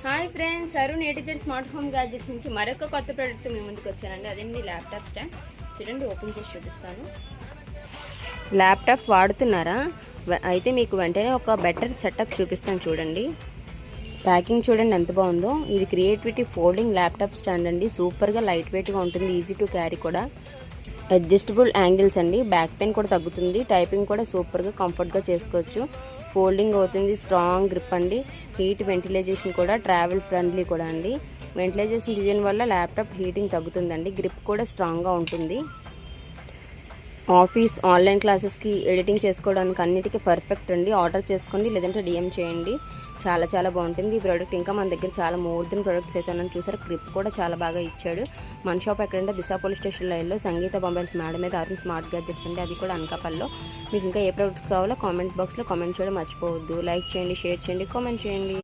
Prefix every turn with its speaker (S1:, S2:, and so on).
S1: Hi friends, Arun ఏటీజర్ smart home gadgets నుంచి మరొక కొత్త ప్రోడక్ట్ మీ ముందుకు వచ్చానండి. అదేంటి ల్యాప్టాప్ స్టాండ్. చూడండి, ఓపెన్ చేసి చూపిస్తాను. ల్యాప్టాప్ వాడుతున్నారా? అయితే మీకు వెంటనే ఒక బెటర్ సెటప్ చూపిస్తాను. చూడండి, ప్యాకింగ్ చూడండి ఎంత బాగుందో. ఇది క్రియేటివిటీ ఫోల్డింగ్ ల్యాప్టాప్ స్టాండ్ అండి. సూపర్గా లైట్ వెయిట్గా ఉంటుంది, ఈజీ టు క్యారీ కూడా. అడ్జస్టబుల్ యాంగిల్స్ అండి, బ్యాక్ పెయిన్ కూడా తగ్గుతుంది. టైపింగ్ కూడా సూపర్గా కంఫర్ట్గా చేసుకోవచ్చు. ఫోల్డింగ్ అవుతుంది, స్ట్రాంగ్ గ్రిప్ అండి. హీట్ వెంటిలైజేషన్ కూడా, ట్రావెల్ ఫ్రెండ్లీ కూడా అండి. వెంటిలైజేషన్ డిజైన్ వల్ల ల్యాప్టాప్ హీటింగ్ తగ్గుతుందండి. గ్రిప్ కూడా స్ట్రాంగ్గా ఉంటుంది. ఆఫీస్, ఆన్లైన్ క్లాసెస్కి ఎడిటింగ్ చేసుకోవడానికి అన్నిటికీ పర్ఫెక్ట్ అండి. ఆర్డర్ చేసుకోండి, లేదంటే డిఎం చేయండి. చాలా చాలా బాగుంటుంది ఈ ప్రోడక్ట్. ఇంకా మన దగ్గర చాలా మోర్ దెన్ ప్రోడక్ట్స్ అయితే ఉన్నాను. చూసారు, గ్రిప్ కూడా చాలా బాగా ఇచ్చాడు. మన షాప్ ఎక్కడంటే దిశా పోలీస్ స్టేషన్ లైన్లో సంగీత మొబైల్స్ మేడం మీద అరుణ్ స్మార్ట్ గ్యాడ్జెట్స్ అండి. అది కూడా అనకాపల్లో. మీకు ఇంకా ఏ ప్రోడక్ట్స్ కావాలో కామెంట్ బాక్స్లో కామెంట్ చేయడం మర్చిపోవద్దు. లైక్ చేయండి, షేర్ చేయండి, కామెంట్ చేయండి.